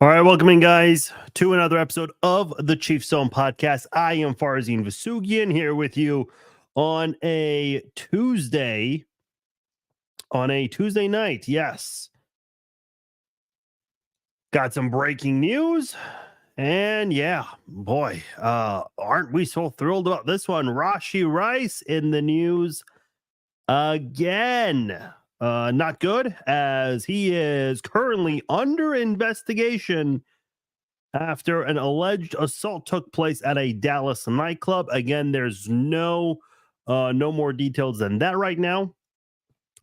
All right, welcome in, guys, to another episode of the Chief Zone Podcast. I am Farzin Vasugian here with you on a Tuesday. On a Tuesday night, yes. Got some breaking news, and yeah, boy, aren't we so thrilled about this one? Rashee Rice in the news again. Not good, as he is currently under investigation after an alleged assault took place at a Dallas nightclub. Again, there's no more details than that right now,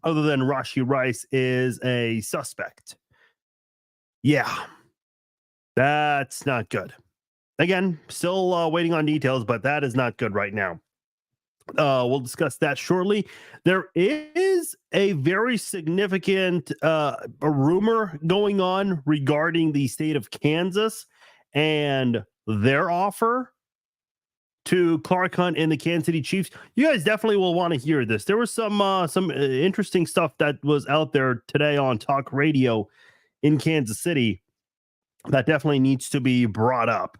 other than Rashee Rice is a suspect. Yeah, that's not good. Again, still waiting on details, but that is not good right now. We'll discuss that shortly. There is a very significant a rumor going on regarding the state of Kansas and their offer to Clark Hunt and the Kansas City Chiefs. You guys definitely will want to hear this. There was some interesting stuff that was out there today on talk radio in Kansas City that definitely needs to be brought up.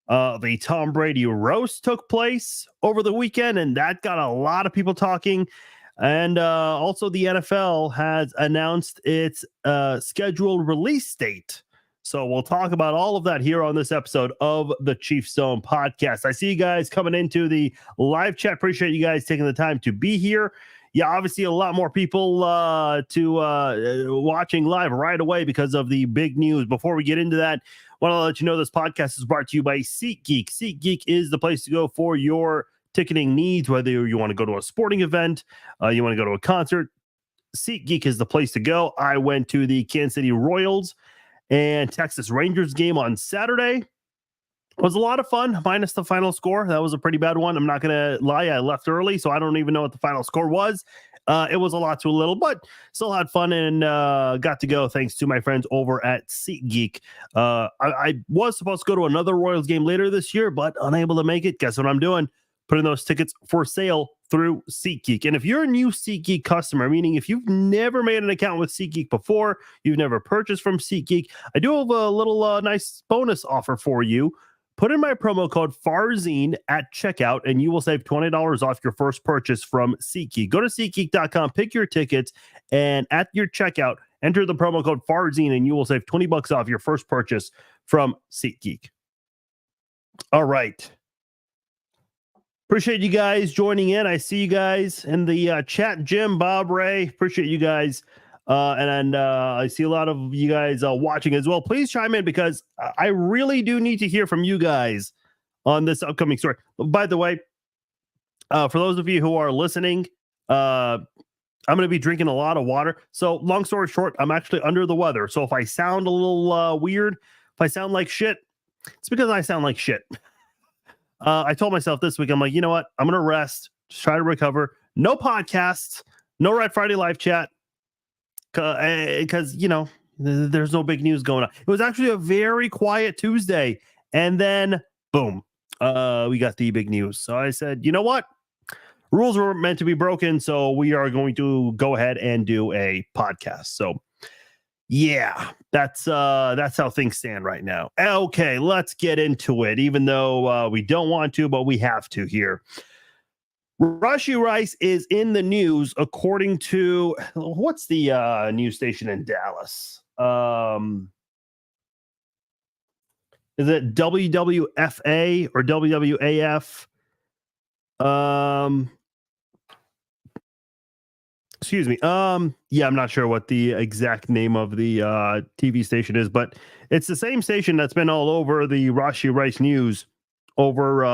The Tom Brady roast took place over the weekend, and that got a lot of people talking. And also, the NFL has announced its scheduled release date. So we'll talk about all of that here on this episode of the Chief Zone Podcast. I see you guys coming into the live chat. Appreciate you guys taking the time to be here. Yeah, obviously a lot more people watching live right away because of the big news. Before we get into that, want to let you know this podcast is brought to you by SeatGeek. SeatGeek is the place to go for your ticketing needs, whether you want to go to a sporting event, you want to go to a concert. SeatGeek is the place to go. I went to the Kansas City Royals and Texas Rangers game on Saturday. It was a lot of fun, minus the final score. That was a pretty bad one. I'm not going to lie. I left early, so I don't even know what the final score was. It was a lot too little, but still had fun and got to go thanks to my friends over at SeatGeek. I was supposed to go to another Royals game later this year, but unable to make it. Guess what I'm doing? Putting those tickets for sale through SeatGeek. And if you're a new SeatGeek customer, meaning if you've never made an account with SeatGeek before, you've never purchased from SeatGeek, I do have a little nice bonus offer for you. Put in my promo code FARZINE at checkout, and you will save $20 off your first purchase from SeatGeek. Go to SeatGeek.com, pick your tickets, and at your checkout, enter the promo code FARZINE, and you will save $20 off your first purchase from SeatGeek. All right. Appreciate you guys joining in. I see you guys in the chat. Jim, Bob, Ray, appreciate you guys. And I see a lot of you guys watching as well. Please chime in because I really do need to hear from you guys on this upcoming story. By the way, for those of you who are listening, I'm going to be drinking a lot of water. So long story short, I'm actually under the weather. So if I sound a little weird, if I sound like shit, it's because I sound like shit. I told myself this week, I'm like, you know what? I'm going to rest, just try to recover. No podcasts, no Red Friday live chat. Because, you know, there's no big news going on. It was actually a very quiet Tuesday. And then, boom, we got the big news. So I said, you know what? Rules were meant to be broken. So we are going to go ahead and do a podcast. So, yeah, that's how things stand right now. Okay, let's get into it, even though we don't want to, but we have to here. Rashee Rice is in the news, according to what's the news station in Dallas? Is it WWFA or WWAF? Excuse me. Yeah, I'm not sure what the exact name of the TV station is, but it's the same station that's been all over the Rashee Rice news over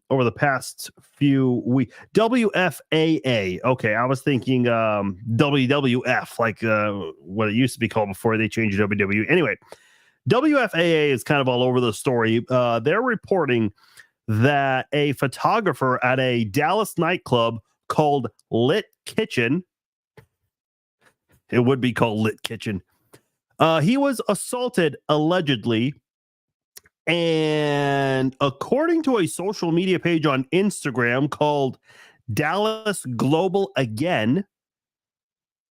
the past few weeks. WFAA. Okay, I was thinking WWF, like what it used to be called before they changed to WWE. Anyway, WFAA is kind of all over the story. They're reporting that a photographer at a Dallas nightclub called Lit Kitchen, it would be called Lit Kitchen, he was assaulted allegedly. And according to a social media page on Instagram called Dallas Global Again,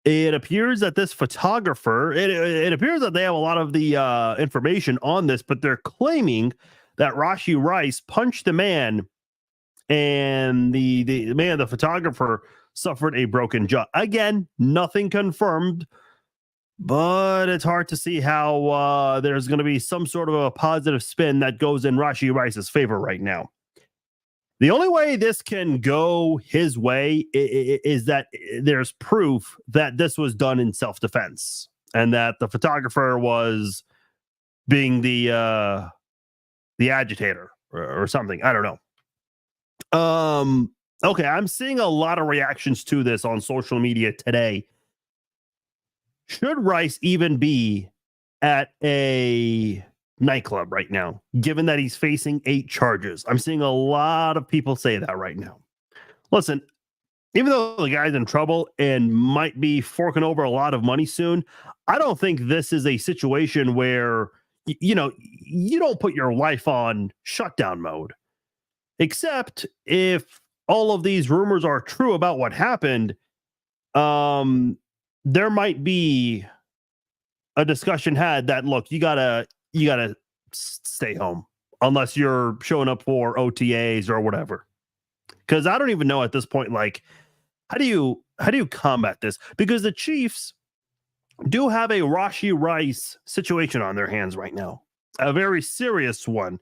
It appears that this photographer, it appears that they have a lot of the information on this, but they're claiming that Rashee Rice punched the man, and the photographer, suffered a broken jaw. Again, nothing confirmed, but it's hard to see how there's going to be some sort of a positive spin that goes in Rashee Rice's favor right now. The only way this can go his way is that there's proof that this was done in self-defense and that the photographer was being the agitator or something. I don't know. Okay, I'm seeing a lot of reactions to this on social media today. Should Rice even be at a nightclub right now, given that he's facing 8 charges? I'm seeing a lot of people say that right now. Listen, even though the guy's in trouble and might be forking over a lot of money soon, I don't think this is a situation where, you don't put your life on shutdown mode, except if all of these rumors are true about what happened. There might be a discussion had that, look, you gotta stay home unless you're showing up for OTAs or whatever. Because I don't even know at this point, like, how do you combat this? Because the Chiefs do have a Rashee Rice situation on their hands right now, a very serious one,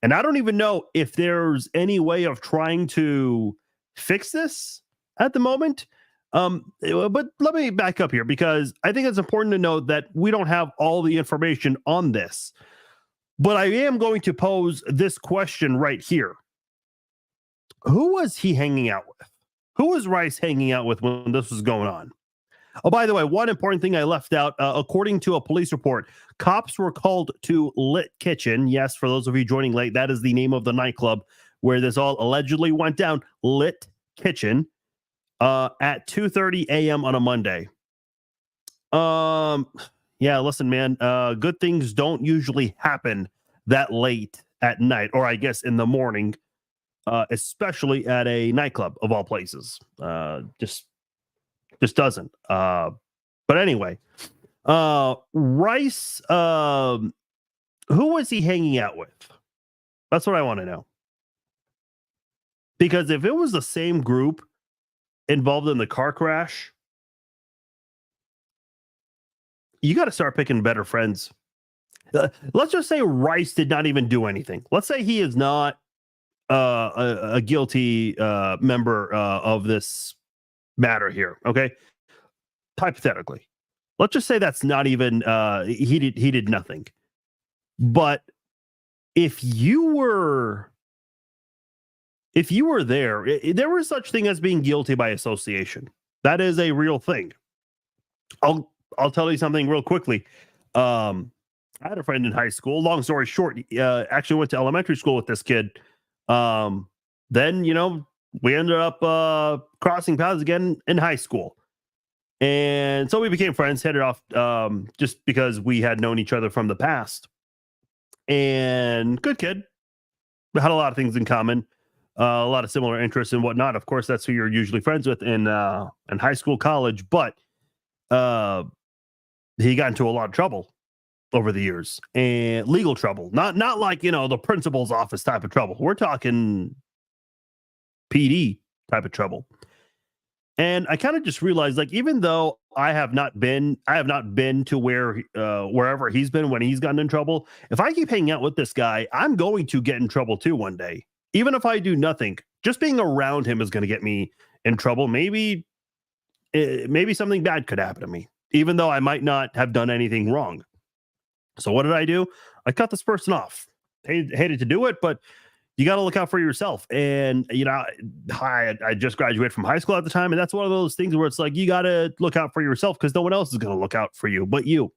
and I don't even know if there's any way of trying to fix this at the moment. But let me back up here, because I think it's important to note that we don't have all the information on this. But I am going to pose this question right here. Who was he hanging out with? Who was Rice hanging out with when this was going on? Oh, by the way, one important thing I left out, according to a police report, cops were called to Lit Kitchen. Yes, for those of you joining late, that is the name of the nightclub where this all allegedly went down. Lit Kitchen. At 2:30 a.m. on a Monday. Yeah, listen, man, good things don't usually happen that late at night, or I guess in the morning, especially at a nightclub of all places. Just doesn't. But anyway, Rice, who was he hanging out with? That's what I want to know. Because if it was the same group involved in the car crash, you got to start picking better friends. Let's just say Rice did not even do anything. Let's say he is not a guilty member of this matter here. Okay, hypothetically, let's just say that's not even he did nothing. But if you were there, there was such thing as being guilty by association. That is a real thing. I'll tell you something real quickly. I had a friend in high school. Long story short, actually went to elementary school with this kid. Then, we ended up crossing paths again in high school. And so we became friends, headed off just because we had known each other from the past. And good kid. We had a lot of things in common. A lot of similar interests and whatnot. Of course, that's who you're usually friends with in high school, college. But he got into a lot of trouble over the years, and legal trouble. Not like the principal's office type of trouble. We're talking PD type of trouble. And I kind of just realized, like, even though I have not been to wherever he's been when he's gotten in trouble. If I keep hanging out with this guy, I'm going to get in trouble too one day. Even if I do nothing, just being around him is going to get me in trouble. Maybe something bad could happen to me, even though I might not have done anything wrong. So what did I do? I cut this person off. Hated to do it, but you got to look out for yourself. And, I just graduated from high school at the time. And that's one of those things where it's like, you got to look out for yourself because no one else is going to look out for you but you.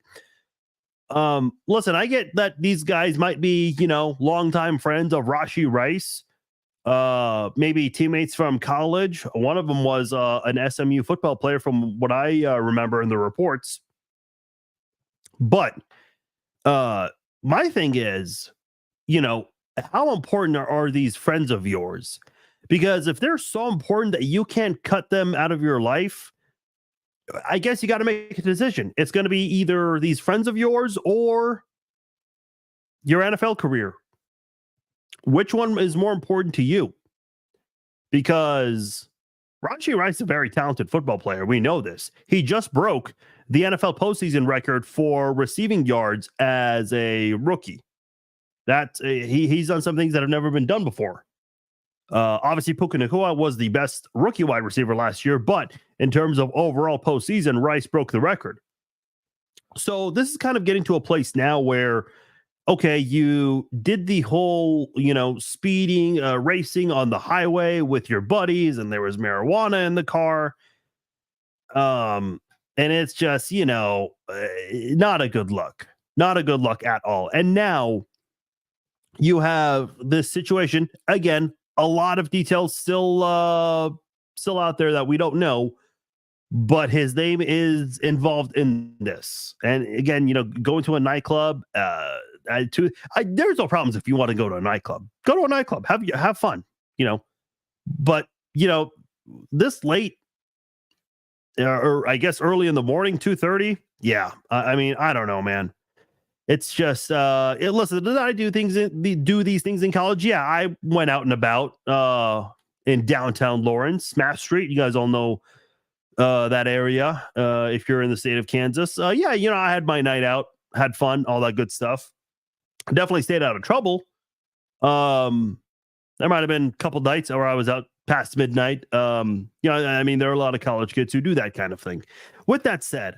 Listen, I get that these guys might be, longtime friends of Rashee Rice, maybe teammates from college. One of them was an SMU football player from what I remember in the reports. But my thing is, how important are these friends of yours? Because if they're so important that you can't cut them out of your life, I guess you got to make a decision. It's going to be either these friends of yours or your NFL career. Which one is more important to you? Because Rashee Rice is a very talented football player. We know this. He just broke the NFL postseason record for receiving yards as a rookie. He's done some things that have never been done before. Obviously, Puka Nacua was the best rookie wide receiver last year, but in terms of overall postseason, Rice broke the record. So this is kind of getting to a place now where, okay, you did the whole, speeding, racing on the highway with your buddies, and there was marijuana in the car. And it's just, not a good look. Not a good look at all. And now you have this situation again. A lot of details still out there that we don't know, but his name is involved in this. And again, going to a nightclub. There's no problems if you want to go to a nightclub. Go to a nightclub. Have fun. But this late, or I guess early in the morning, 2:30. Yeah, I mean, I don't know, man. It's just listen, did I do these things in college? Yeah, I went out and about in downtown Lawrence, Smash Street. You guys all know that area if you're in the state of Kansas. Yeah, I had my night out, had fun, all that good stuff. Definitely stayed out of trouble. There might have been a couple nights where I was out past midnight. I mean, there are a lot of college kids who do that kind of thing. With that said,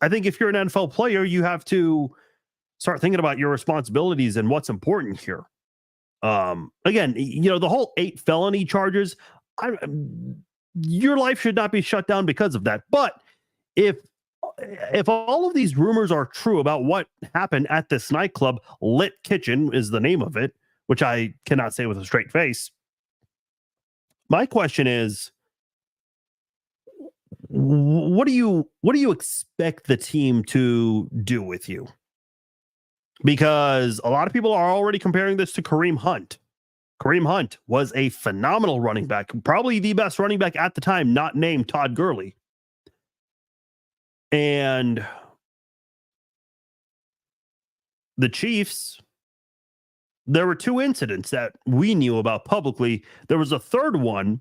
I think if you're an NFL player, you have to start thinking about your responsibilities and what's important here. Again, the whole 8 felony charges, your life should not be shut down because of that. But if all of these rumors are true about what happened at this nightclub, Lit Kitchen is the name of it, which I cannot say with a straight face. My question is, what do you expect the team to do with you? Because a lot of people are already comparing this to Kareem Hunt. Kareem Hunt was a phenomenal running back, probably the best running back at the time, not named Todd Gurley. And the Chiefs, there were 2 incidents that we knew about publicly. There was a third one.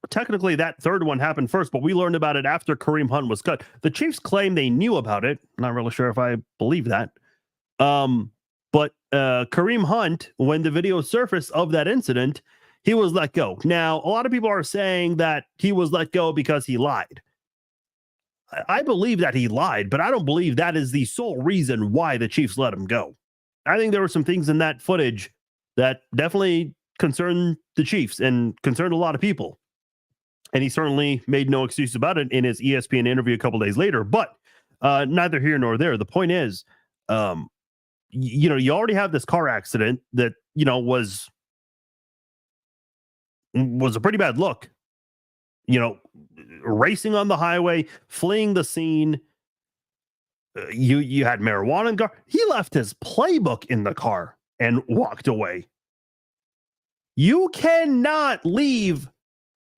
Technically, that third one happened first, but we learned about it after Kareem Hunt was cut. The Chiefs claim they knew about it. Not really sure if I believe that. But Kareem Hunt, when the video surfaced of that incident, he was let go. Now, a lot of people are saying that he was let go because he lied. I believe that he lied, but I don't believe that is the sole reason why the Chiefs let him go. I think there were some things in that footage that definitely concerned the Chiefs and concerned a lot of people. And he certainly made no excuse about it in his ESPN interview a couple days later. But neither here nor there. The point is, you already have this car accident that, was a pretty bad look. Racing on the highway, fleeing the scene. You had marijuana in the car. He left his playbook in the car and walked away. You cannot leave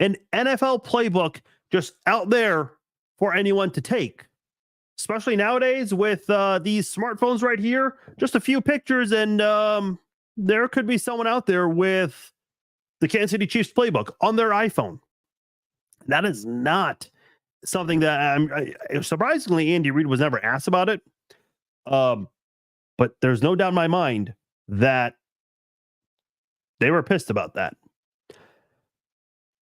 an NFL playbook just out there for anyone to take, especially nowadays with these smartphones right here. Just a few pictures, and there could be someone out there with the Kansas City Chiefs playbook on their iPhone. That is not something that surprisingly Andy Reid was never asked about it. But there's no doubt in my mind that they were pissed about that.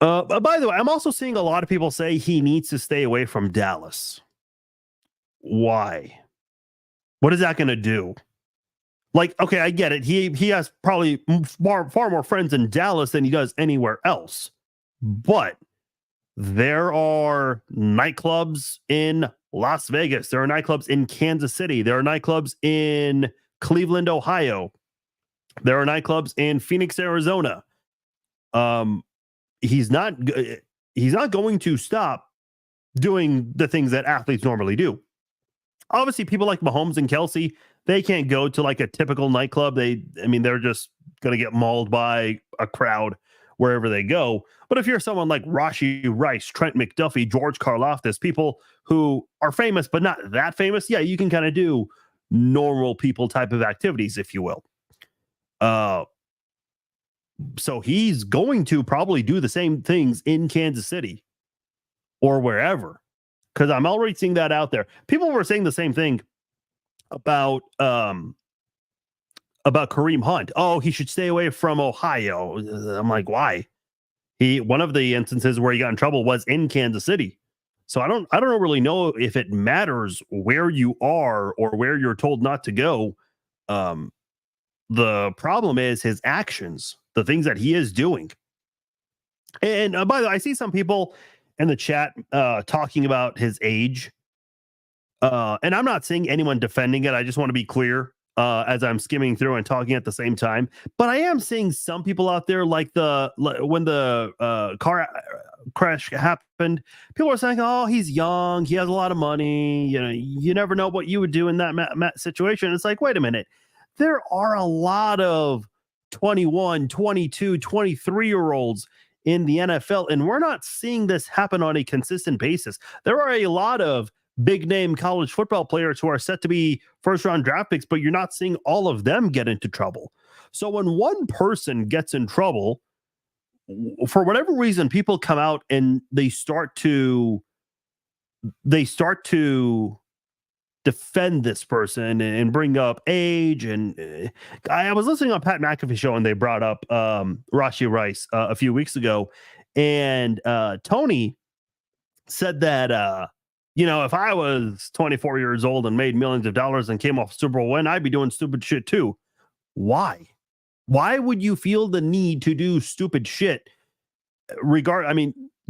By the way, I'm also seeing a lot of people say he needs to stay away from Dallas. Why? What is that going to do? Like, okay, I get it. He has probably far more friends in Dallas than he does anywhere else. But there are nightclubs in Las Vegas. There are nightclubs in Kansas City. There are nightclubs in Cleveland, Ohio. There are nightclubs in Phoenix, Arizona. He's not going to stop doing the things that athletes normally do. Obviously, people like Mahomes and Kelsey, they can't go to like a typical nightclub. They're just going to get mauled by a crowd wherever they go. But if you're someone like Rashee Rice, Trent McDuffie, George Karlaftis, people who are famous but not that famous, yeah, you can kind of do normal people type of activities, if you will. So he's going to probably do the same things in Kansas City or wherever, because I'm already seeing that out there. People were saying the same thing about Kareem Hunt. Oh, he should stay away from Ohio. I'm like, why? One of the instances where he got in trouble was in Kansas City. So I don't really know if it matters where you are or where you're told not to go. The problem is his actions, the things that he is doing. And by the way, I see some people in the chat talking about his age. And I'm not seeing anyone defending it. I just want to be clear as I'm skimming through and talking at the same time. But I am seeing some people out there, like when the car crash happened, people are saying, "Oh, he's young. He has a lot of money. You know, you never know what you would do in that situation." It's like, wait a minute. There are a lot of 21, 22, 23-year-olds in the NFL, and we're not seeing this happen on a consistent basis. There are a lot of big name college football players who are set to be first round draft picks, but you're not seeing all of them get into trouble. So when one person gets in trouble, for whatever reason, people come out and they start to defend this person and bring up age. And I was listening on Pat McAfee show and they brought up Rashee Rice a few weeks ago, and Tony said that if I was 24 years old and made millions of dollars and came off Super Bowl win, I'd be doing stupid shit too. Why would you feel the need to do stupid shit?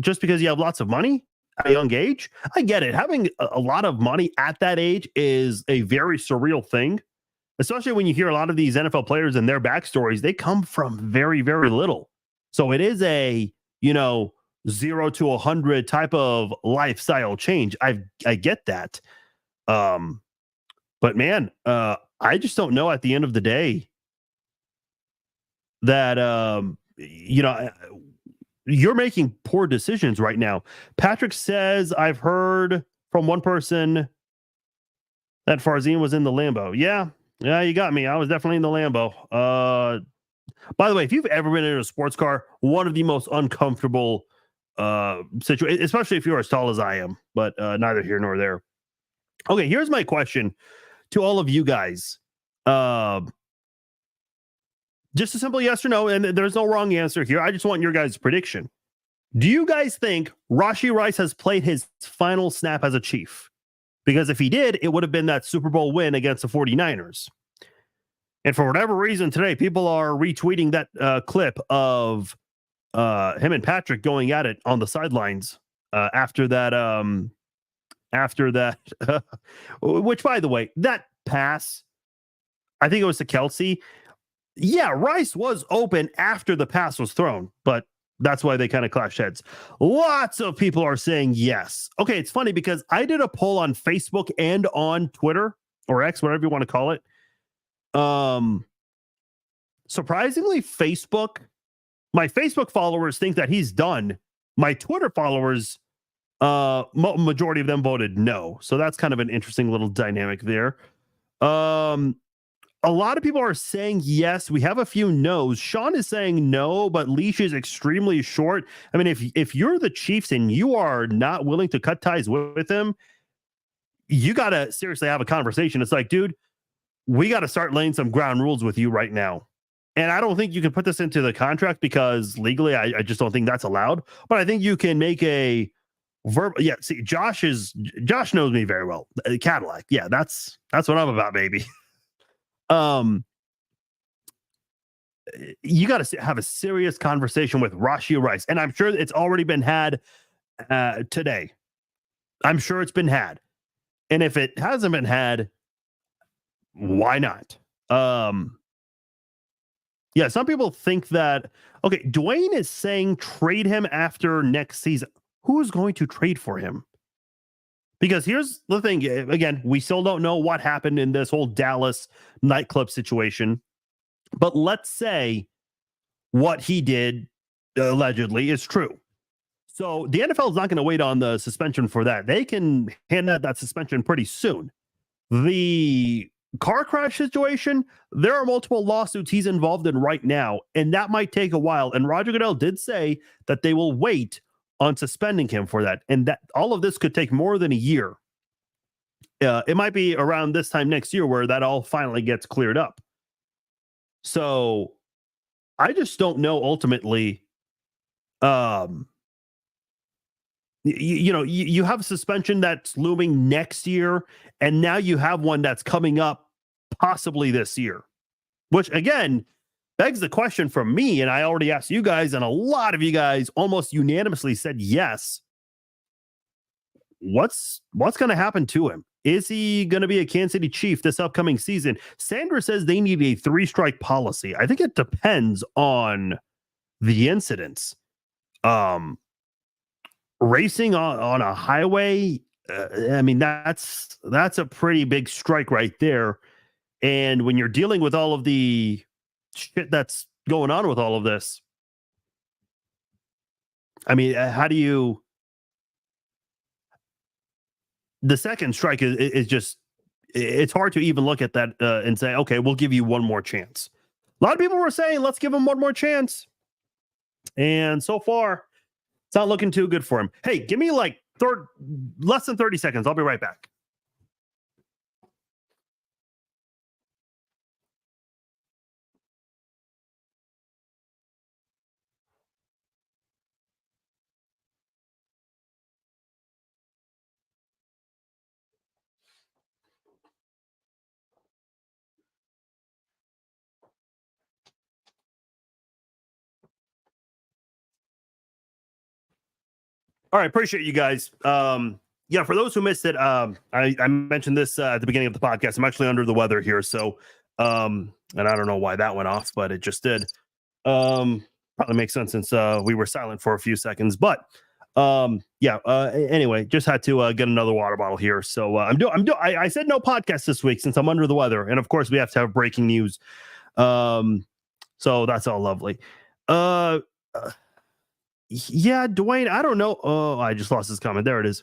Just because you have lots of money at a young age? I get it. Having a lot of money at that age is a very surreal thing, especially when you hear a lot of these NFL players and their backstories. They come from very, very little. So it is a, 0 to 100 type of lifestyle change. I get that. But man, I just don't know at the end of the day that, you're making poor decisions right now. Patrick says, I've heard from one person that Farzine was in the Lambo. Yeah, you got me. I was definitely in the Lambo. By the way, if you've ever been in a sports car, one of the most uncomfortable situation, especially if you're as tall as I am, but neither here nor there. Okay, here's my question to all of you guys. Just a simple yes or no, and there's no wrong answer here. I just want your guys' prediction. Do you guys think Rashee Rice has played his final snap as a Chief? Because if he did, it would have been that Super Bowl win against the 49ers. And for whatever reason today, people are retweeting that clip of him and Patrick going at it on the sidelines after that, which, by the way, that pass, I think it was to Kelsey. Yeah, Rice was open after the pass was thrown, but that's why they kind of clashed heads. Lots of people are saying yes. Okay, it's funny because I did a poll on Facebook and on Twitter or X, whatever you want to call it. Surprisingly, my Facebook followers think that he's done. My Twitter followers, majority of them voted no. So that's kind of an interesting little dynamic there. A lot of people are saying yes. We have a few no's. Sean is saying no, but leash is extremely short. I mean, if you're the Chiefs and you are not willing to cut ties with him, you got to seriously have a conversation. It's like, dude, we got to start laying some ground rules with you right now. And I don't think you can put this into the contract because legally, I just don't think that's allowed. But I think you can make a verbal. Yeah, see, Josh knows me very well. Cadillac. Yeah, that's what I'm about, baby. You got to have a serious conversation with Rashee Rice, and I'm sure it's already been had today. I'm sure it's been had, and if it hasn't been had, why not? Yeah, some people think that. Okay, Dwayne is saying trade him after next season. Who's going to trade for him? Because here's the thing. Again, we still don't know what happened in this whole Dallas nightclub situation. But let's say what he did allegedly, is true. So the NFL is not going to wait on the suspension for that. They can hand out that suspension pretty soon. The car crash situation, there are multiple lawsuits he's involved in right now, and that might take a while. And Roger Goodell did say that they will wait on suspending him for that, and that all of this could take more than a year. It might be around this time next year where that all finally gets cleared up. So I just don't know ultimately. You have a suspension that's looming next year, and now you have one that's coming up possibly this year, which again begs the question from me. And I already asked you guys, and a lot of you guys almost unanimously said yes. What's going to happen to him? Is he going to be a Kansas City Chief this upcoming season? Sandra says they need a 3-strike policy. I think it depends on the incidents. Racing on a highway, I mean, that's a pretty big strike right there. And when you're dealing with all of the shit that's going on with all of this, I mean, how do you... The second strike is just, it's hard to even look at that and say, okay, we'll give you one more chance. A lot of people were saying, let's give him one more chance. And so far, it's not looking too good for him. Hey, give me like less than 30 seconds. I'll be right back. All right, appreciate you guys. Yeah, for those who missed it, I mentioned this at the beginning of the podcast. I'm actually under the weather here, so and I don't know why that went off, but it just did. Probably makes sense since we were silent for a few seconds. But anyway, just had to get another water bottle here. So I said no podcast this week since I'm under the weather, and of course we have to have breaking news. So that's all lovely. Yeah, Dwayne, I don't know. Oh, I just lost his comment. There it is.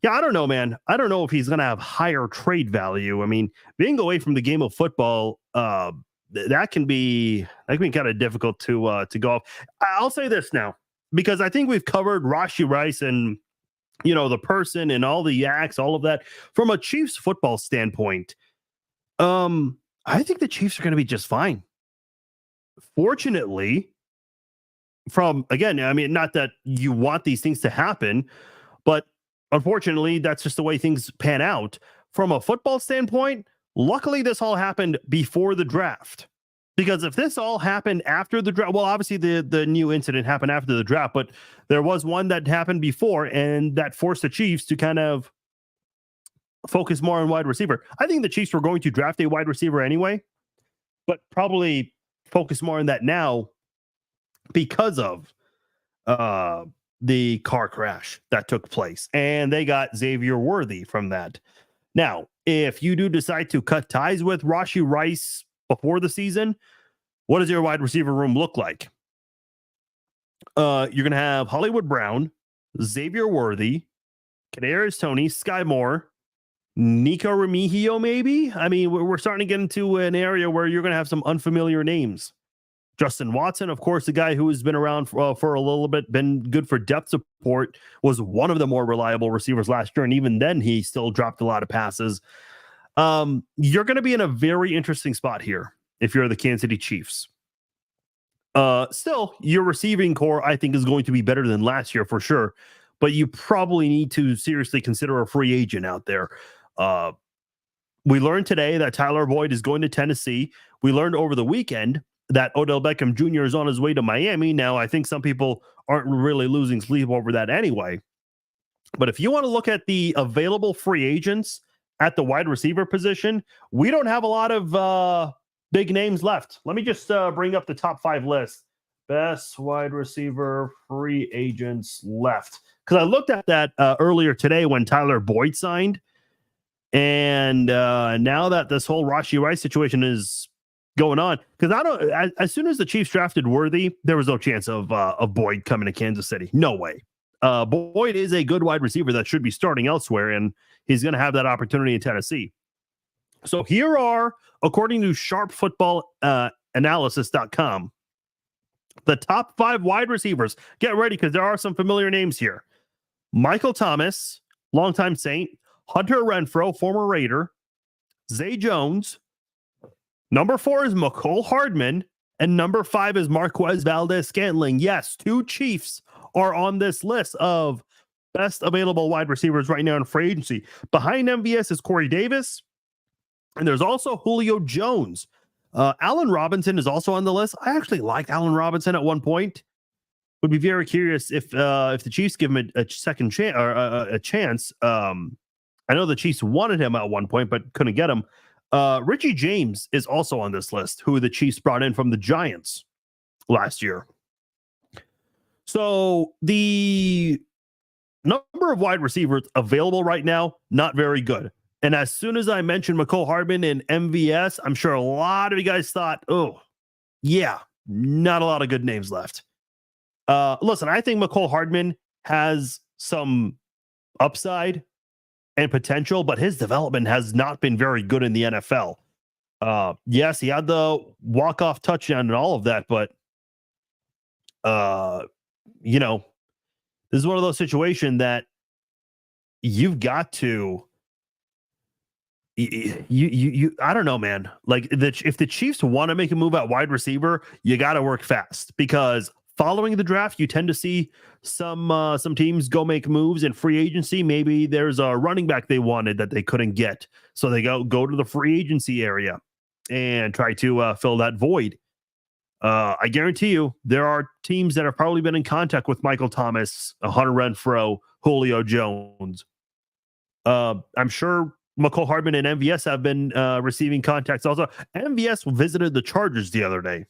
Yeah, I don't know, man. I don't know if he's going to have higher trade value. I mean, being away from the game of football, that can be kind of difficult to go off. I'll say this now, because I think we've covered Rashee Rice and, the person and all the acts, all of that from a Chiefs football standpoint. I think the Chiefs are going to be just fine. Fortunately, not that you want these things to happen, but unfortunately, that's just the way things pan out. From a football standpoint, luckily, this all happened before the draft. Because if this all happened after the draft, well, obviously the new incident happened after the draft, but there was one that happened before, and that forced the Chiefs to kind of focus more on wide receiver. I think the Chiefs were going to draft a wide receiver anyway, but probably focus more on that now because of the car crash that took place. And they got Xavier Worthy from that. Now, if you do decide to cut ties with Rashee Rice before the season, what does your wide receiver room look like? You're going to have Hollywood Brown, Xavier Worthy, Kadarius Toney, Sky Moore, Nico Remigio, maybe? I mean, we're starting to get into an area where you're going to have some unfamiliar names. Justin Watson, of course, the guy who has been around for a little bit, been good for depth support, was one of the more reliable receivers last year. And even then, he still dropped a lot of passes. You're going to be in a very interesting spot here if you're the Kansas City Chiefs. Still, your receiving core, I think, is going to be better than last year for sure. But you probably need to seriously consider a free agent out there. We learned today that Tyler Boyd is going to Tennessee. We learned over the weekend that Odell Beckham Jr. is on his way to Miami. Now, I think some people aren't really losing sleep over that anyway. But if you want to look at the available free agents at the wide receiver position, we don't have a lot of big names left. Let me just bring up the top 5 list. Best wide receiver free agents left. Because I looked at that earlier today when Tyler Boyd signed. And now that this whole Rashee Rice situation is going on, because I don't. As soon as the Chiefs drafted Worthy, there was no chance of Boyd coming to Kansas City. No way. Boyd is a good wide receiver that should be starting elsewhere, and he's going to have that opportunity in Tennessee. So here are, according to sharpfootballanalysis.com, the top 5 wide receivers. Get ready, because there are some familiar names here. Michael Thomas, longtime Saint. Hunter Renfrow, former Raider. Zay Jones. Number 4 is Mecole Hardman. And number 5 is Marquez Valdes-Scantling. Yes, 2 Chiefs are on this list of best available wide receivers right now in free agency. Behind MVS is Corey Davis. And there's also Julio Jones. Allen Robinson is also on the list. I actually liked Allen Robinson at one point. Would be very curious if the Chiefs give him a second chance or a chance. I know the Chiefs wanted him at one point, but couldn't get him. Richie James is also on this list, who the Chiefs brought in from the Giants last year. So the number of wide receivers available right now, not very good. And as soon as I mentioned Mecole Hardman and MVS, I'm sure a lot of you guys thought, oh, yeah, not a lot of good names left. Listen, I think Mecole Hardman has some upside and potential, but his development has not been very good in the NFL. Yes, he had the walk-off touchdown and all of that, but this is one of those situations that you've got to I don't know, man. Like, if the Chiefs want to make a move at wide receiver, you got to work fast, because following the draft, you tend to see some teams go make moves in free agency. Maybe there's a running back they wanted that they couldn't get, so they go to the free agency area and try to fill that void. I guarantee you there are teams that have probably been in contact with Michael Thomas, Hunter Renfrow, Julio Jones. I'm sure Mecole Hardman and MVS have been receiving contacts also. MVS visited the Chargers the other day.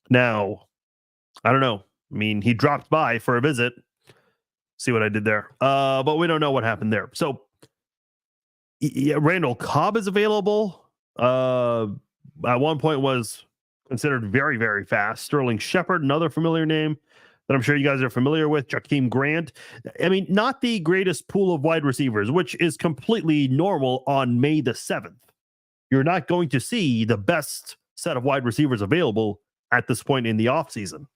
Now, I don't know. I mean, he dropped by for a visit. See what I did there. But we don't know what happened there. So, Randall Cobb is available. At one point was considered very, very fast. Sterling Shepard, another familiar name that I'm sure you guys are familiar with. Jakeem Grant. I mean, not the greatest pool of wide receivers, which is completely normal on May the 7th. You're not going to see the best set of wide receivers available at this point in the offseason.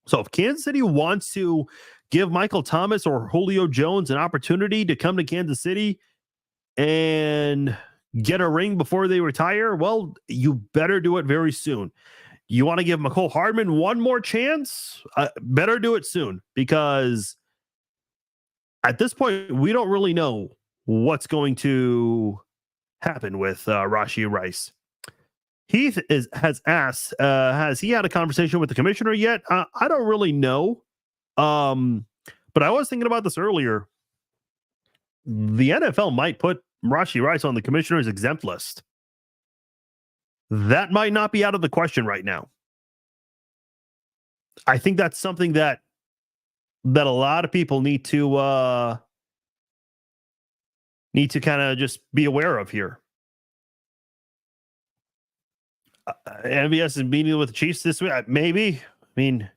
So if Kansas City wants to give Michael Thomas or Julio Jones an opportunity to come to Kansas City and get a ring before they retire, well, you better do it very soon. You want to give Mecole Hardman one more chance? Better do it soon, because at this point, we don't really know what's going to happen with Rashee Rice. Heath has asked, has he had a conversation with the commissioner yet? I don't really know. But I was thinking about this earlier. The NFL might put Rashee Rice on the commissioner's exempt list. That might not be out of the question right now. I think that's something that a lot of people need to kind of just be aware of here. MVS is meeting with the Chiefs this week. Maybe. I mean,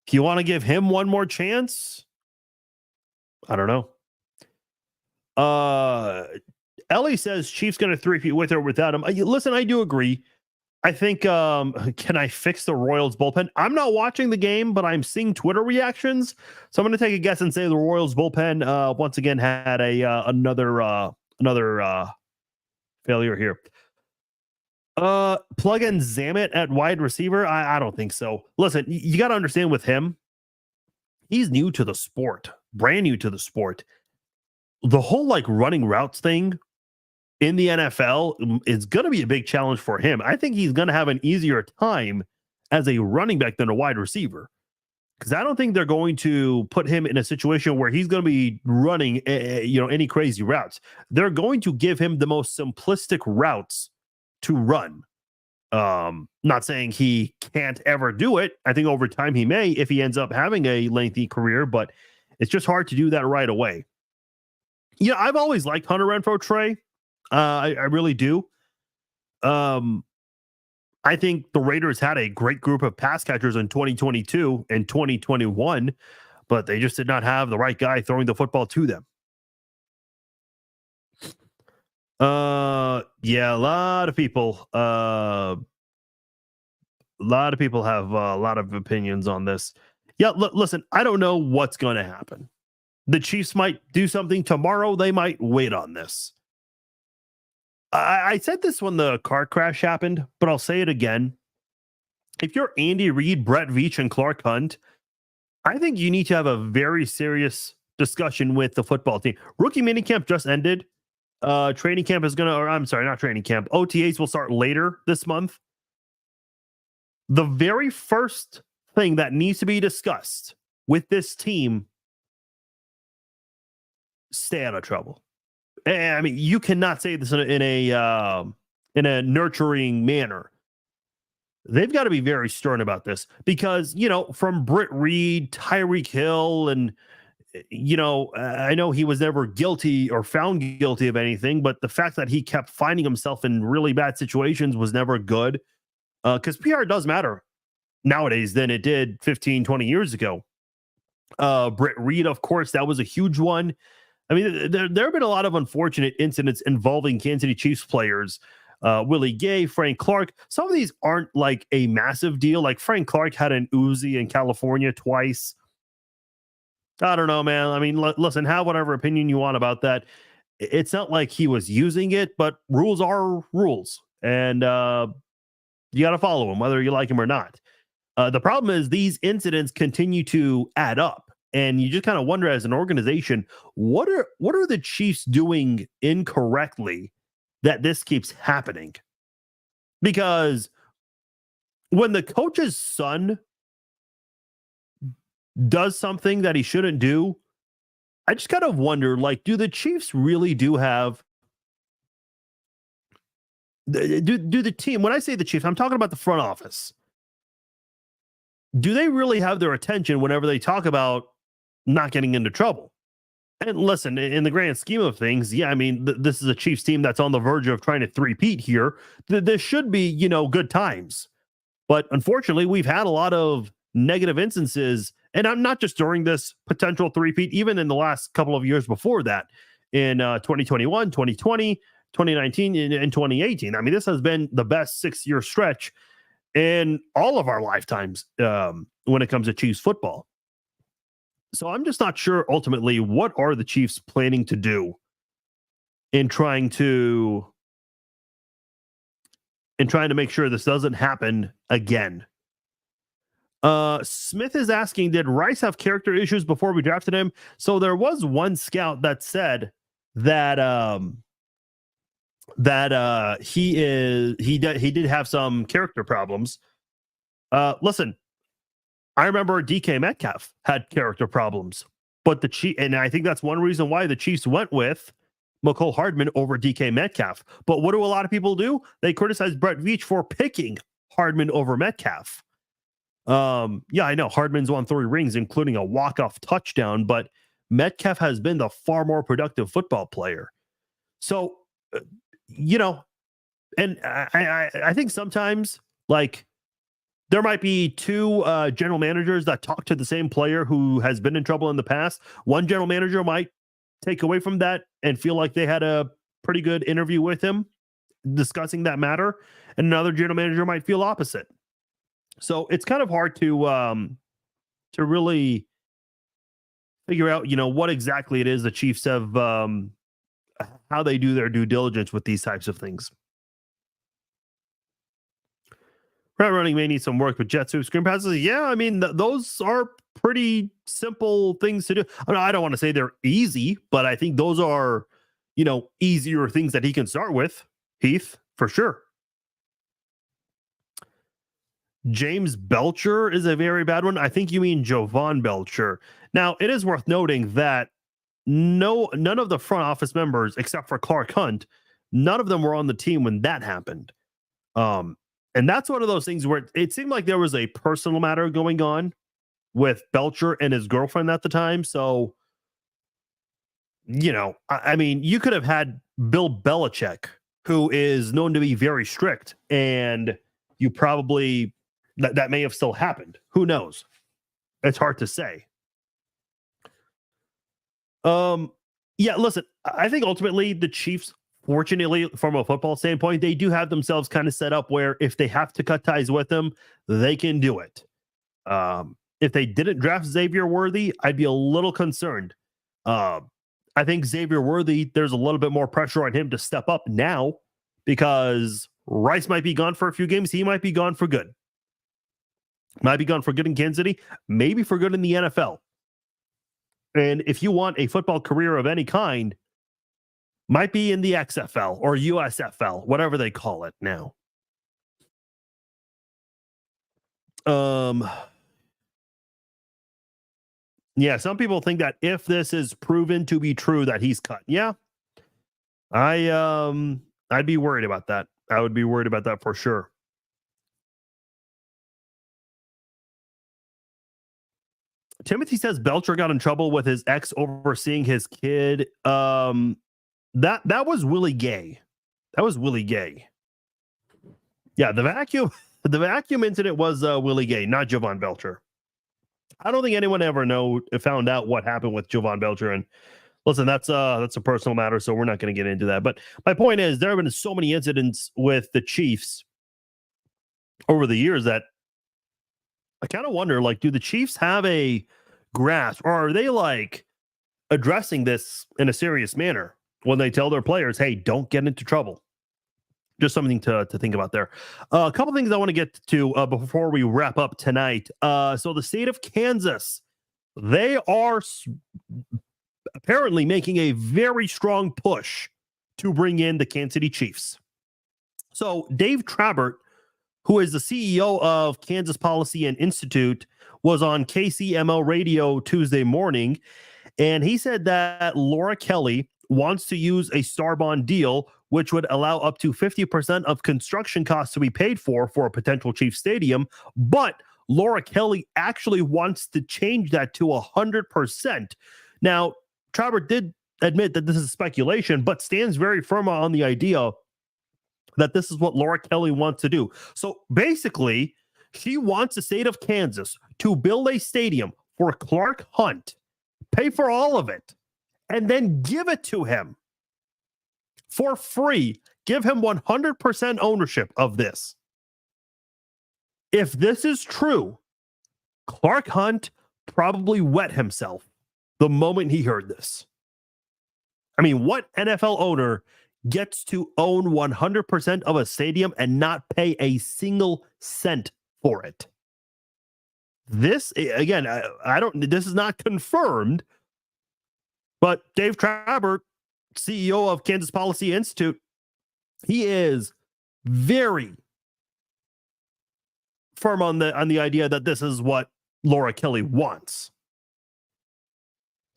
if you want to give him one more chance, I don't know. Ellie says Chiefs going to three-peat with or without him. Listen, I do agree. I think, can I fix the Royals bullpen? I'm not watching the game, but I'm seeing Twitter reactions. So I'm going to take a guess and say the Royals bullpen once again had another failure here. Plug in Zamet at wide receiver. I don't think so. Listen, you got to understand with him, he's new to the sport, brand new to the sport. The whole running routes thing in the NFL is going to be a big challenge for him. I think he's going to have an easier time as a running back than a wide receiver, because I don't think they're going to put him in a situation where he's going to be running, any crazy routes. They're going to give him the most simplistic routes to run. Not saying he can't ever do it. I think over time he may, if he ends up having a lengthy career, but it's just hard to do that right away. Yeah, I've always liked Hunter Renfrow, Trey. I really do. I think the Raiders had a great group of pass catchers in 2022 and 2021, but they just did not have the right guy throwing the football to them. Yeah, a lot of people have a lot of opinions on this. Yeah, listen, I don't know what's going to happen. The Chiefs might do something tomorrow. They might wait on this. I said this when the car crash happened, but I'll say it again. If you're Andy Reid, Brett Veach, and Clark Hunt, I think you need to have a very serious discussion with the football team. Rookie minicamp just ended. Training camp is going to, or I'm sorry, not training camp. OTAs will start later this month. The very first thing that needs to be discussed with this team, stay out of trouble. I mean, you cannot say this in a nurturing manner. They've got to be very stern about this because, from Britt Reed, Tyreek Hill, and, I know he was never guilty or found guilty of anything, but the fact that he kept finding himself in really bad situations was never good. Because PR does matter nowadays than it did 15, 20 years ago. Britt Reed, of course, that was a huge one. I mean, there have been a lot of unfortunate incidents involving Kansas City Chiefs players. Willie Gay, Frank Clark. Some of these aren't like a massive deal. Like Frank Clark had an Uzi in California twice. I don't know, man. I mean, listen, have whatever opinion you want about that. It's not like he was using it, but rules are rules. And you got to follow them, whether you like them or not. The problem is these incidents continue to add up. And you just kind of wonder as an organization, what are the Chiefs doing incorrectly that this keeps happening? Because when the coach's son does something that he shouldn't do, I just kind of wonder, like, do the Chiefs really do have do the team, when I say the Chiefs, I'm talking about the front office. Do they really have their attention whenever they talk about not getting into trouble? And listen, in the grand scheme of things, yeah, I mean, this is a Chiefs team that's on the verge of trying to three-peat here. This should be, good times. But unfortunately, we've had a lot of negative instances, and I'm not just during this potential three-peat, even in the last couple of years before that, in 2021, 2020, 2019, and 2018. I mean, this has been the best 6-year stretch in all of our lifetimes when it comes to Chiefs football. So I'm just not sure ultimately what are the Chiefs planning to do in trying to make sure this doesn't happen again. Smith is asking, did Rice have character issues before we drafted him? So there was one scout that said that he did have some character problems. Listen, I remember DK Metcalf had character problems, but and I think that's one reason why the Chiefs went with Mecole Hardman over DK Metcalf. But what do a lot of people do? They criticize Brett Veach for picking Hardman over Metcalf. Yeah, I know Hardman's won 3 rings, including a walk-off touchdown, but Metcalf has been the far more productive football player. So, and I think sometimes, like, there might be 2 general managers that talk to the same player who has been in trouble in the past. One general manager might take away from that and feel like they had a pretty good interview with him discussing that matter, and another general manager might feel opposite. So it's kind of hard to really figure out, what exactly it is the Chiefs have, how they do their due diligence with these types of things. Route running may need some work with jet sweep screen passes. Yeah, I mean, those are pretty simple things to do. I don't want to say they're easy, but I think those are, easier things that he can start with, Heath, for sure. James Belcher is a very bad one. I think you mean Jovan Belcher. Now, it is worth noting that none of the front office members, except for Clark Hunt, none of them were on the team when that happened. And that's one of those things where it seemed like there was a personal matter going on with Belcher and his girlfriend at the time. So, I mean, you could have had Bill Belichick, who is known to be very strict, and you probably that may have still happened. Who knows? It's hard to say. Yeah, listen, I think ultimately the Chiefs, fortunately, from a football standpoint, they do have themselves kind of set up where if they have to cut ties with them, they can do it. If they didn't draft Xavier Worthy, I'd be a little concerned. I think Xavier Worthy, there's a little bit more pressure on him to step up now because Rice might be gone for a few games. He might be gone for good. Might be gone for good in Kansas City, maybe for good in the NFL. And if you want a football career of any kind, might be in the XFL or USFL, whatever they call it now. Yeah, some people think that if this is proven to be true that he's cut. Yeah. I'd be worried about that. I would be worried about that for sure. Timothy says Belcher got in trouble with his ex overseeing his kid. That was Willie Gay. That was Willie Gay. Yeah, the vacuum incident was Willie Gay, not Jovan Belcher. I don't think anyone ever found out what happened with Jovan Belcher. And listen, that's a personal matter, so we're not going to get into that. But my point is, there have been so many incidents with the Chiefs over the years that I kind of wonder, like, do the Chiefs have a grasp, or are they like addressing this in a serious manner when they tell their players, hey, don't get into trouble? Just something to think about there. A couple things I want to get to before we wrap up tonight. So the state of Kansas, they are apparently making a very strong push to bring in the Kansas City Chiefs. So Dave Trabert, who is the CEO of Kansas Policy and Institute, was on KCMO radio Tuesday morning, and he said that Laura Kelly wants to use a star bond deal, which would allow up to 50% of construction costs to be paid for a potential Chiefs stadium. But Laura Kelly actually wants to change that to 100%. Now, Trabert did admit that this is speculation, but stands very firm on the idea that this is what Laura Kelly wants to do. So basically, she wants the state of Kansas to build a stadium for Clark Hunt, pay for all of it, and then give it to him for free. Give him 100% ownership of this. If this is true, Clark Hunt probably wet himself the moment he heard this. I mean, what NFL owner gets to own 100% of a stadium and not pay a single cent for it? This, again, this is not confirmed, but Dave Trabert, CEO of Kansas Policy Institute, he is very firm on the idea that this is what Laura Kelly wants.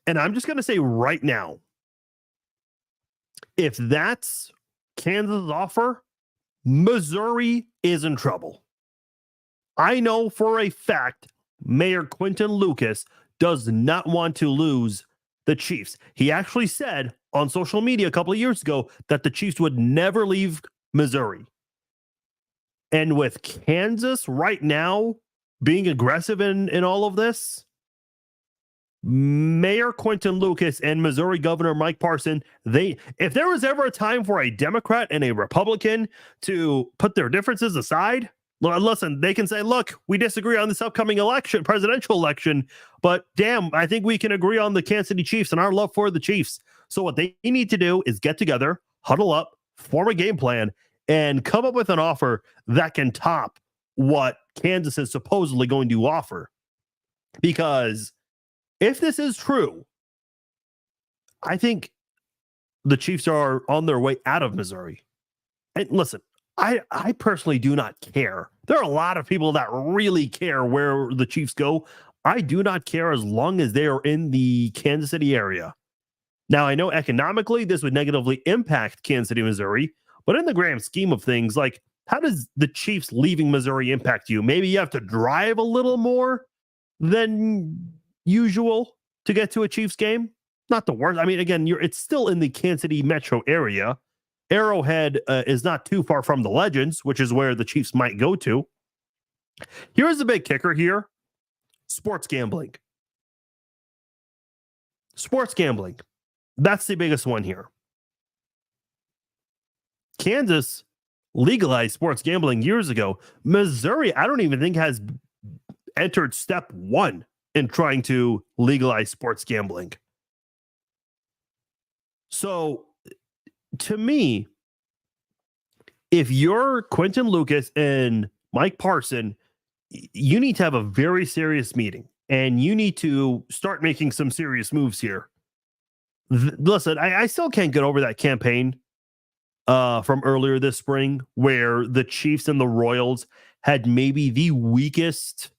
And I'm just going to say right now, if that's Kansas' offer, Missouri is in trouble. I know for a fact Mayor Quinton Lucas does not want to lose the Chiefs. He actually said on social media a couple of years ago that the Chiefs would never leave Missouri. And with Kansas right now being aggressive in all of this, Mayor Quinton Lucas and Missouri Governor Mike Parson, if there was ever a time for a Democrat and a Republican to put their differences aside, listen, they can say, look, we disagree on this upcoming election, presidential election, but damn, I think we can agree on the Kansas City Chiefs and our love for the Chiefs. So what they need to do is get together, huddle up, form a game plan, and come up with an offer that can top what Kansas is supposedly going to offer. Because if this is true, I think the Chiefs are on their way out of Missouri. And listen, I personally do not care. There are a lot of people that really care where the Chiefs go. I do not care as long as they are in the Kansas City area. Now, I know economically this would negatively impact Kansas City, Missouri, but in the grand scheme of things, like, how does the Chiefs leaving Missouri impact you? Maybe you have to drive a little more than usual to get to a Chiefs game. Not the worst. I mean, again, it's still in the Kansas City metro area. Arrowhead is not too far from the Legends, which is where the Chiefs might go to. Here's the big kicker here: sports gambling. Sports gambling. That's the biggest one here. Kansas legalized sports gambling years ago. Missouri, I don't even think has entered step one in trying to legalize sports gambling. So, to me, if you're Quentin Lucas and Mike Parson, you need to have a very serious meeting and you need to start making some serious moves here. Listen, I still can't get over that campaign from earlier this spring where the Chiefs and the Royals had maybe the weakest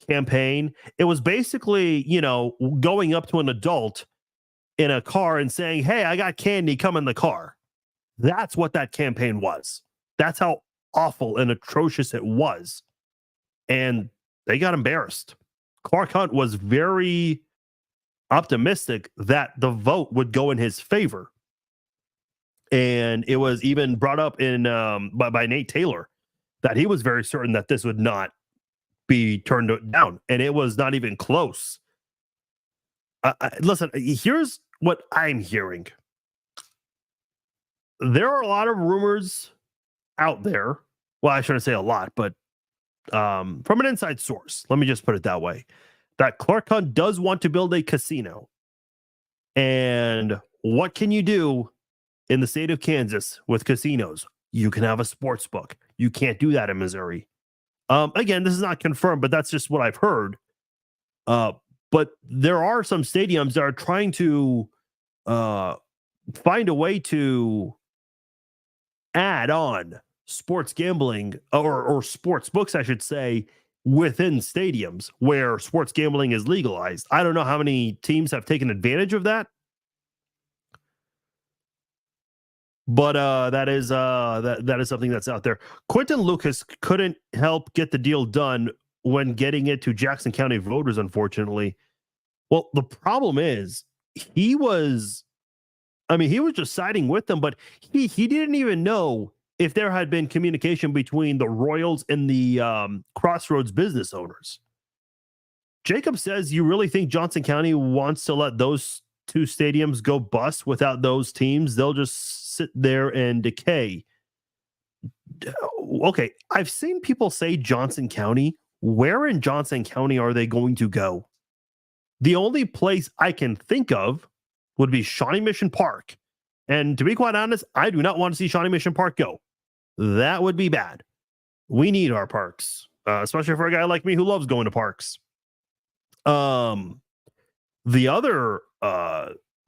campaign. It was basically, going up to an adult in a car and saying, "Hey, I got candy, come in the car." That's what that campaign was. That's how awful and atrocious it was. And they got embarrassed. Clark Hunt was very optimistic that the vote would go in his favor. And it was even brought up in by Nate Taylor that he was very certain that this would not be turned down. And it was not even close. Listen, here's what I'm hearing. There are a lot of rumors out there. Well, I shouldn't say a lot, but from an inside source, let me just put it that way, that Clark Hunt does want to build a casino. And what can you do in the state of Kansas with casinos? You can have a sports book. You can't do that in Missouri. Again, this is not confirmed, but that's just what I've heard. But there are some stadiums that are trying to find a way to add on sports gambling or sports books, I should say, within stadiums where sports gambling is legalized. I don't know how many teams have taken advantage of that. But that is something that's out there. Quentin Lucas couldn't help get the deal done when getting it to Jackson County voters, unfortunately. Well, the problem is he was just siding with them, but he didn't even know if there had been communication between the Royals and the Crossroads business owners. Jacob says, "You really think Johnson County wants to let those two stadiums go bust without those teams? They'll just sit there and decay." Okay, I've seen people say Johnson County. Where in Johnson County are they going to go? The only place I can think of would be Shawnee Mission Park. And to be quite honest, I do not want to see Shawnee Mission Park go. That would be bad. We need our parks, especially for a guy like me who loves going to parks. The other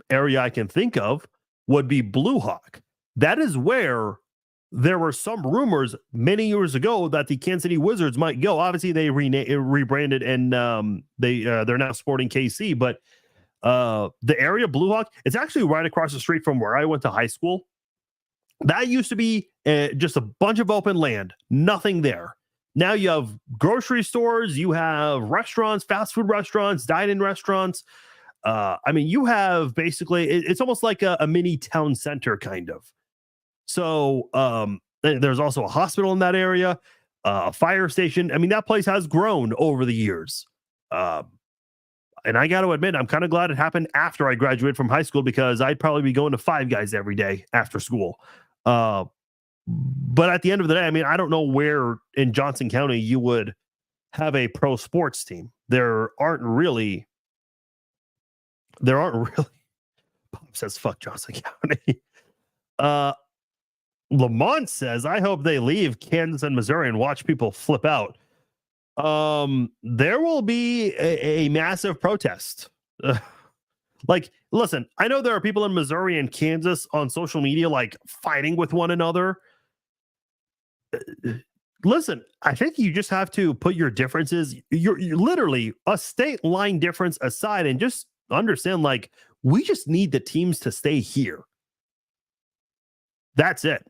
area I can think of would be Blue Hawk. That is where there were some rumors many years ago that the Kansas City Wizards might go. Obviously, they rebranded and they're now sporting KC. But the area Blue Hawk, it's actually right across the street from where I went to high school. That used to be just a bunch of open land, nothing there. Now you have grocery stores, you have restaurants, fast food restaurants, dine-in restaurants. You have basically, it's almost like a mini town center kind of. So there's also a hospital in that area, a fire station. I mean, that place has grown over the years. And I got to admit, I'm kind of glad it happened after I graduated from high school because I'd probably be going to Five Guys every day after school. But at the end of the day, I mean, I don't know where in Johnson County you would have a pro sports team. There aren't really. Bob says, "Fuck Johnson County." Lamont says, "I hope they leave Kansas and Missouri and watch people flip out." There will be a massive protest. Listen, I know there are people in Missouri and Kansas on social media fighting with one another. Listen, I think you just have to put your differences, you're literally a state line difference aside and just understand we just need the teams to stay here. That's it.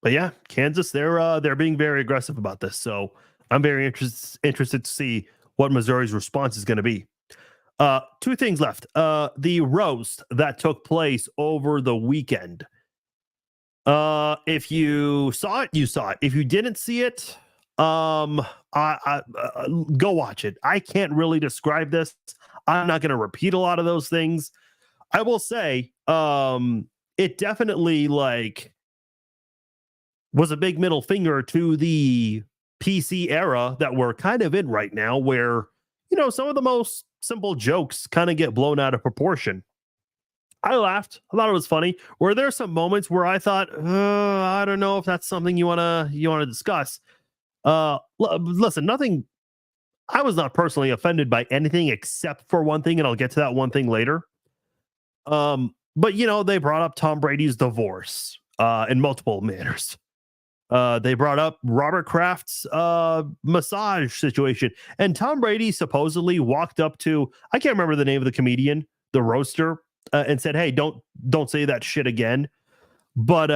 But yeah, Kansas, they're being very aggressive about this. So I'm very interested to see what Missouri's response is going to be. Two things left. The roast that took place over the weekend. If you saw it, you saw it. If you didn't see it, go watch it. I can't really describe this. I'm not going to repeat a lot of those things. I will say, it definitely like was a big middle finger to the PC era that we're kind of in right now, where some of the most simple jokes kind of get blown out of proportion. I laughed. I thought it was funny. Were there some moments where I thought, I don't know if that's something you wanna discuss? Listen, nothing. I was not personally offended by anything except for one thing, and I'll get to that one thing later. But they brought up Tom Brady's divorce in multiple manners. They brought up Robert Kraft's massage situation, and Tom Brady supposedly walked up to, I can't remember the name of the comedian, the roaster, and said, "Hey, don't say that shit again." But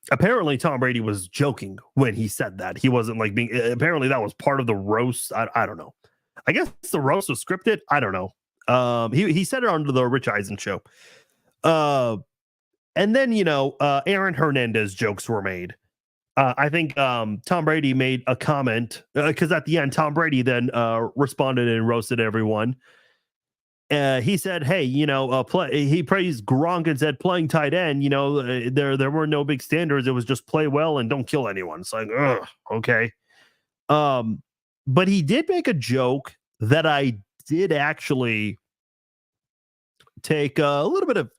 apparently Tom Brady was joking when he said that. He wasn't like being. Apparently that was part of the roast. I don't know. I guess the roast was scripted. I don't know. He said it on the Rich Eisen show. And then Aaron Hernandez jokes were made. I think Tom Brady made a comment because at the end Tom Brady then responded and roasted everyone. He said, "Hey, he praised Gronk and said playing tight end. There were no big standards. It was just play well and don't kill anyone." It's like, okay. But he did make a joke that I did actually take a little bit of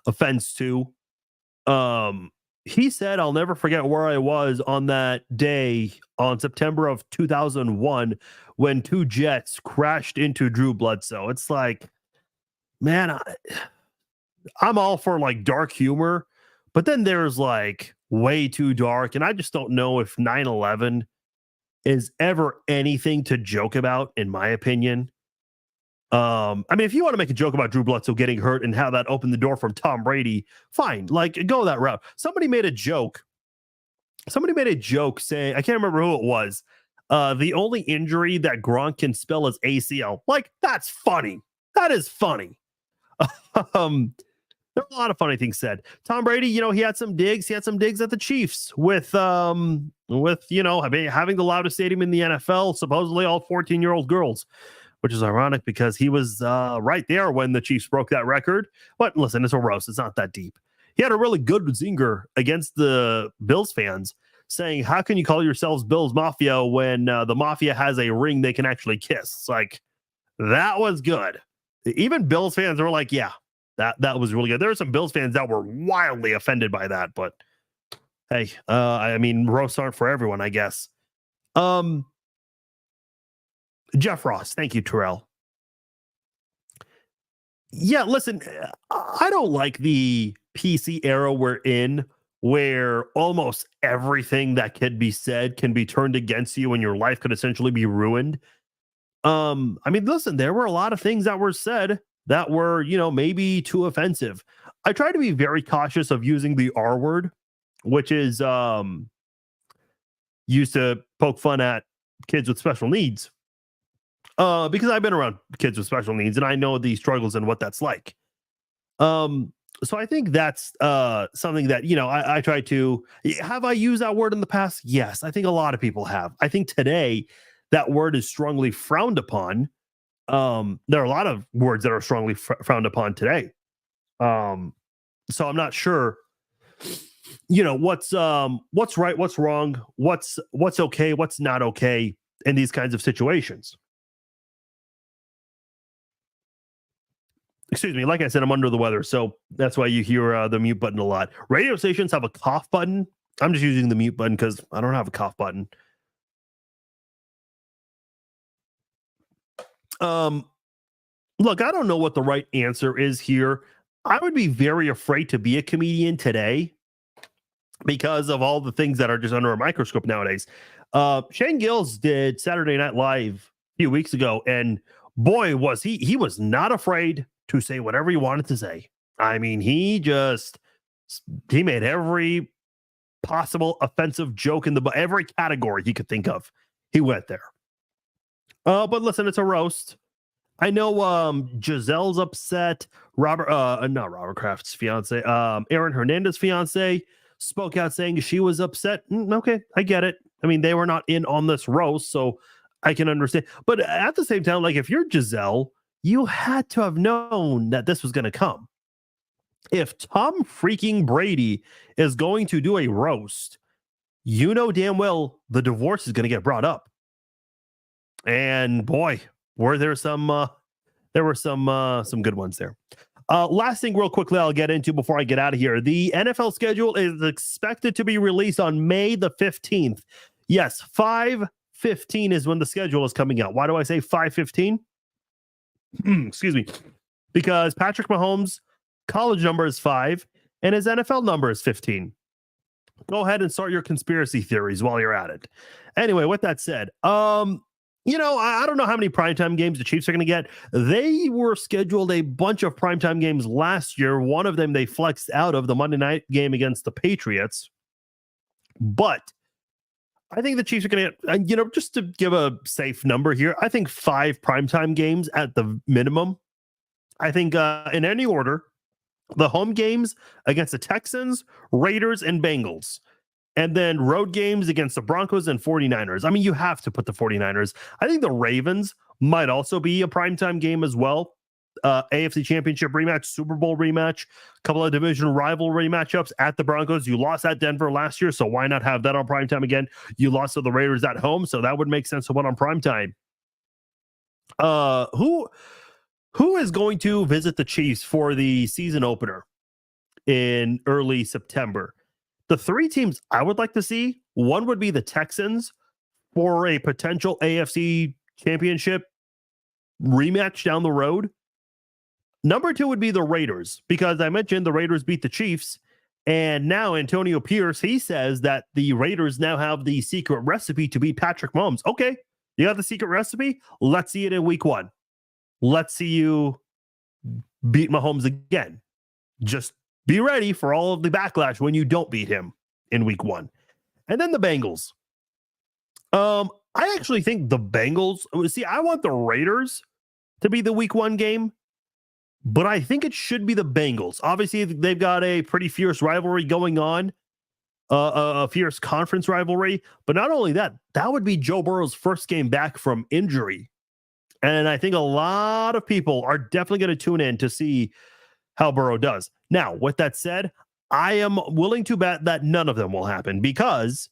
offense to. He said, "I'll never forget where I was on that day on September of 2001 when two jets crashed into Drew Bledsoe." It's like, man, I'm all for like dark humor, but then there's like way too dark, and I just don't know if 9/11 is ever anything to joke about, in my opinion. I mean, if you want to make a joke about Drew Bledsoe getting hurt and how that opened the door from Tom Brady, fine, like go that route. Somebody made a joke saying, I can't remember who it was. The only injury that Gronk can spell is ACL. Like, that's funny. That is funny. There are a lot of funny things said. Tom Brady, he had some digs. He had some digs at the Chiefs with having the loudest stadium in the NFL, supposedly all 14-year-old girls, which is ironic because he was right there when the Chiefs broke that record. But listen, it's a roast. It's not that deep. He had a really good zinger against the Bills fans saying, "How can you call yourselves Bills Mafia when the Mafia has a ring they can actually kiss?" It's like, that was good. Even Bills fans were like, yeah, that was really good. There were some Bills fans that were wildly offended by that. But hey, I mean, roasts aren't for everyone, I guess. Jeff Ross. Thank you, Terrell. Yeah, listen, I don't like the PC era we're in where almost everything that can be said can be turned against you and your life could essentially be ruined. I mean, listen, there were a lot of things that were said that were, maybe too offensive. I try to be very cautious of using the R word, which is used to poke fun at kids with special needs. Because I've been around kids with special needs and I know the struggles and what that's like. So I think that's something that, I try to. Have I used that word in the past? Yes, I think a lot of people have. I think today that word is strongly frowned upon. There are a lot of words that are strongly frowned upon today. So I'm not sure, what's right, what's wrong, what's okay, what's not okay in these kinds of situations. Excuse me. Like I said, I'm under the weather, so that's why you hear the mute button a lot. Radio stations have a cough button. I'm just using the mute button because I don't have a cough button. Look, I don't know what the right answer is here. I would be very afraid to be a comedian today because of all the things that are just under a microscope nowadays. Shane Gills did Saturday Night Live a few weeks ago, and boy, was he was not afraid to say whatever he wanted to say. I mean, he made every possible offensive joke in every category he could think of. He went there. But listen, it's a roast. I know Giselle's upset. Not Robert Kraft's fiance, Aaron Hernandez's fiance spoke out saying she was upset. Okay, I get it. I mean, they were not in on this roast, so I can understand. But at the same time, like if you're Giselle, you had to have known that this was going to come. If Tom freaking Brady is going to do a roast, you know damn well the divorce is going to get brought up. And boy, were there some good ones there. Last thing real quickly I'll get into before I get out of here. The NFL schedule is expected to be released on May the 15th. Yes, 5/15 is when the schedule is coming out. Why do I say 5/15? Excuse me. Because Patrick Mahomes' college number is 5 and his NFL number is 15. Go ahead and start your conspiracy theories while you're at it. Anyway, with that said, I don't know how many primetime games the Chiefs are going to get. They were scheduled a bunch of primetime games last year. One of them they flexed out of, the Monday night game against the Patriots. But I think the Chiefs are going to get, just to give a safe number here, I think 5 primetime games at the minimum. I think in any order, the home games against the Texans, Raiders, and Bengals. And then road games against the Broncos and 49ers. I mean, you have to put the 49ers. I think the Ravens might also be a primetime game as well. AFC Championship rematch, Super Bowl rematch, a couple of division rivalry matchups at the Broncos. You lost at Denver last year, so why not have that on primetime again? You lost to the Raiders at home, so that would make sense to put on primetime. Who is going to visit the Chiefs for the season opener in early September? The 3 teams I would like to see, one would be the Texans for a potential AFC championship rematch down the road. Number 2 would be the Raiders, because I mentioned the Raiders beat the Chiefs. And now Antonio Pierce, he says that the Raiders now have the secret recipe to beat Patrick Mahomes. Okay, you got the secret recipe? Let's see it in week 1. Let's see you beat Mahomes again. Just be ready for all of the backlash when you don't beat him in week 1. And then the Bengals. I actually think the Bengals, I want the Raiders to be the week 1 game, but I think it should be the Bengals. Obviously, they've got a pretty fierce rivalry going on, a fierce conference rivalry. But not only that, that would be Joe Burrow's first game back from injury. And I think a lot of people are definitely going to tune in to see how Burrow does. Now, with that said, I am willing to bet that none of them will happen, because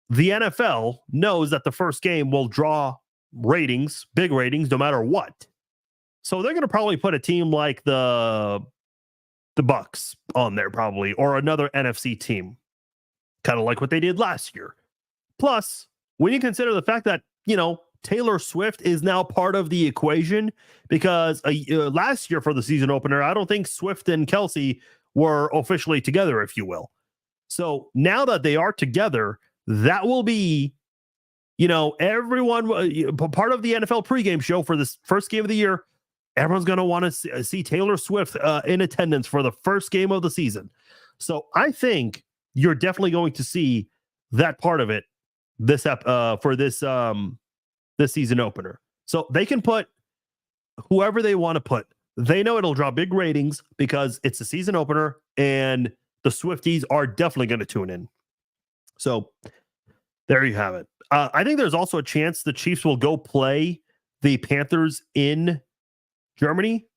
the NFL knows that the first game will draw ratings, big ratings, no matter what. So they're going to probably put a team like the Bucks on there probably, or another NFC team, kind of like what they did last year. Plus, when you consider the fact that, Taylor Swift is now part of the equation, because last year for the season opener, I don't think Swift and Kelsey were officially together, if you will. So now that they are together, that will be, everyone, part of the NFL pregame show for this first game of the year. Everyone's going to want to see Taylor Swift in attendance for the first game of the season. So I think you're definitely going to see that part of it for this season opener. So they can put whoever they want to put. They know it'll draw big ratings because it's a season opener, and the Swifties are definitely going to tune in. So there you have it. I think there's also a chance the Chiefs will go play the Panthers in Germany.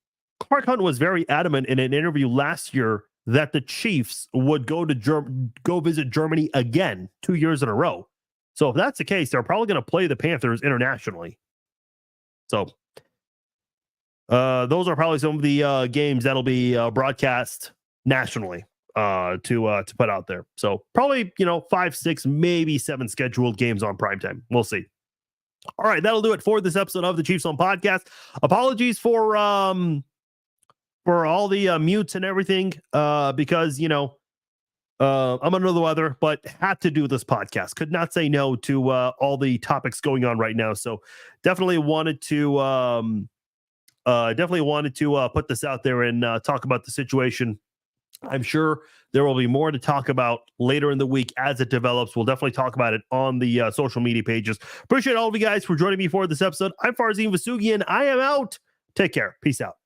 Clark Hunt was very adamant in an interview last year that the Chiefs would go visit Germany again 2 years in a row. So if that's the case, they're probably going to play the Panthers internationally. So those are probably some of the games that'll be broadcast nationally to put out there. So probably 5, 6, maybe 7 scheduled games on primetime. We'll see. All right, that'll do it for this episode of the Chiefs on Podcast. Apologies for all the mutes and everything because I'm under the weather, but had to do this podcast. Could not say no to all the topics going on right now. So definitely wanted to put this out there and talk about the situation. I'm sure There will be more to talk about later in the week as it develops. We'll definitely talk about it on the social media pages. Appreciate all of you guys for joining me for this episode. I'm Farzin Vasugian. I am out. Take care. Peace out.